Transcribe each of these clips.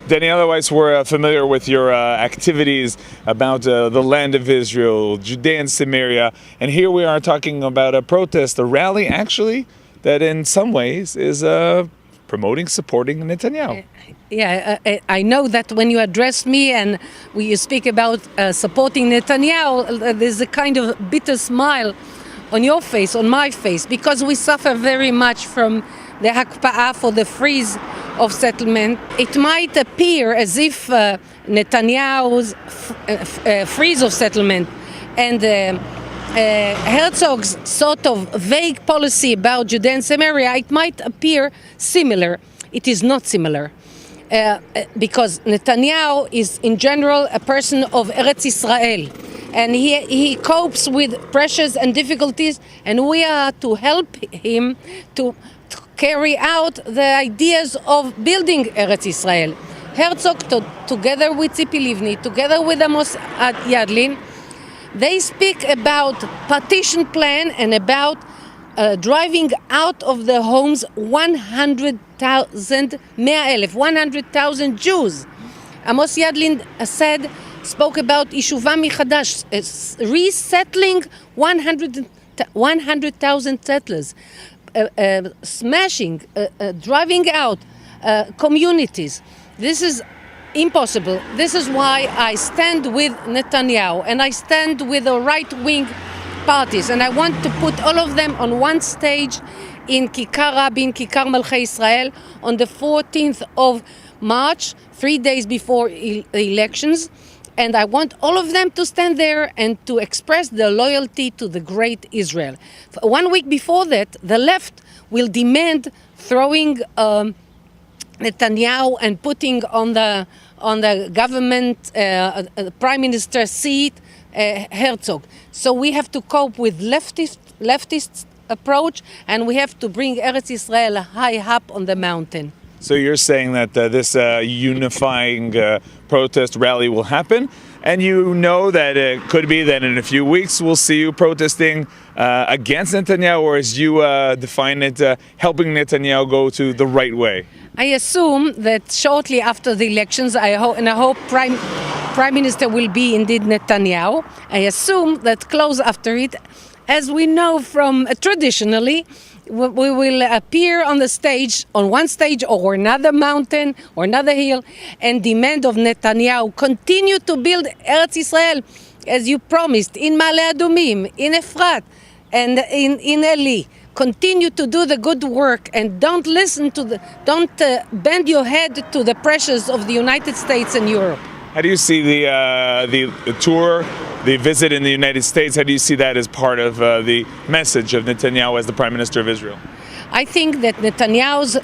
Danny, otherwise we're familiar with your activities about the land of Israel, Judea and Samaria, and here we are talking about a protest, a rally actually, that in some ways is promoting, supporting Netanyahu. I know that when you address me and you speak about supporting Netanyahu, there's a kind of bitter smile on your face, on my face, because we suffer very much from the hakpa'ah, for the freeze of settlement. It might appear as if Netanyahu's freeze of settlement and Herzog's sort of vague policy about Judea and Samaria, it might appear similar. It is not similar. Because Netanyahu is in general a person of Eretz Israel, and he copes with pressures and difficulties, and we are to help him to carry out the ideas of building Eretz Israel. Herzog, together with Tzipi Livni, together with Amos Yadlin, they speak about partition plan and about driving out of the homes 100,000 Jews. Amos Yadlin spoke about Ishuvam Michadash, resettling 100,000 settlers, smashing, driving out communities. This is impossible. This is why I stand with Netanyahu and I stand with the right-wing parties, and I want to put all of them on one stage in Kikar Rabin, Kikar Malchei Israel, on the 14th of March, 3 days before the elections. And I want all of them to stand there and to express their loyalty to the great Israel. 1 week before that, the left will demand throwing Netanyahu and putting on the government prime minister seat Herzog. So we have to cope with leftist approach, and we have to bring Eretz Israel high up on the mountain. So you're saying that this unifying protest rally will happen, and you know that it could be that in a few weeks we'll see you protesting against Netanyahu, or as you define it, helping Netanyahu go to the right way. I assume that shortly after the elections, I hope Prime Minister will be indeed Netanyahu. I assume that close after it, as we know from traditionally, we will appear on the stage, on one stage or another mountain or another hill, and demand of Netanyahu continue to build Eretz Israel as you promised in Ma'ale Adumim, in Efrat, and in Eli. Continue to do the good work and don't bend your head to the pressures of the United States and Europe. How do you see the tour, the visit in the United States? How do you see that as part of the message of Netanyahu as the Prime Minister of Israel? I think that Netanyahu's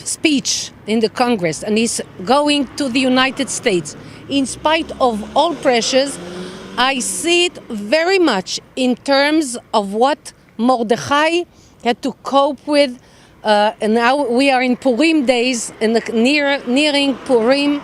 speech in the Congress and he's going to the United States, in spite of all pressures, I see it very much in terms of what Mordechai had to cope with. And now we are in Purim days, and nearing Purim.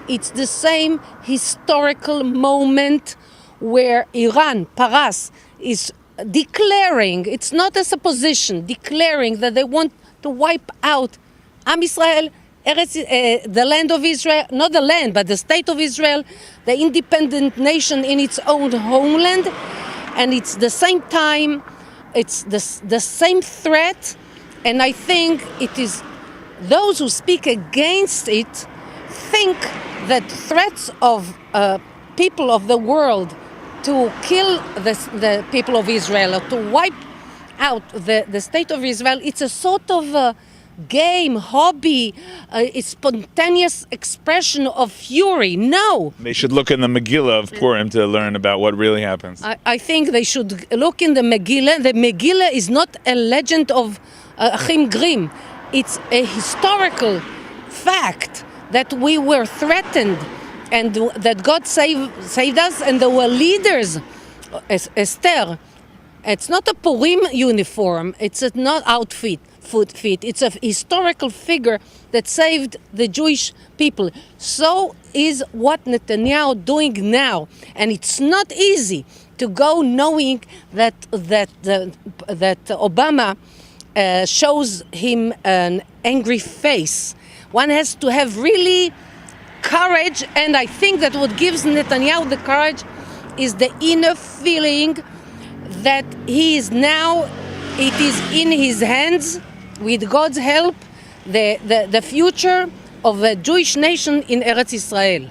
It's the same historical moment where Iran, Paras, is declaring, it's not a supposition, declaring that they want to wipe out Am Israel, the land of Israel, not the land, but the state of Israel, the independent nation in its own homeland. And it's the same time, it's the same threat. And I think it is those who speak against it think that threats of people of the world to kill the people of Israel or to wipe out the state of Israel, it's a sort of a game, hobby, a spontaneous expression of fury. No. They should look in the Megillah of Purim to learn about what really happens. I think they should look in the Megillah. The Megillah is not a legend of Achim Grimm. It's a historical fact that we were threatened and that God saved us, and there were leaders. Esther, it's not a Purim uniform, it's not outfit. It's a historical figure that saved the Jewish people. So is what Netanyahu doing now, and it's not easy to go knowing that Obama shows him an angry face One has to have really courage, and I think that what gives Netanyahu the courage is the inner feeling that he is now, it is in his hands, with God's help, the future of a Jewish nation in Eretz Israel.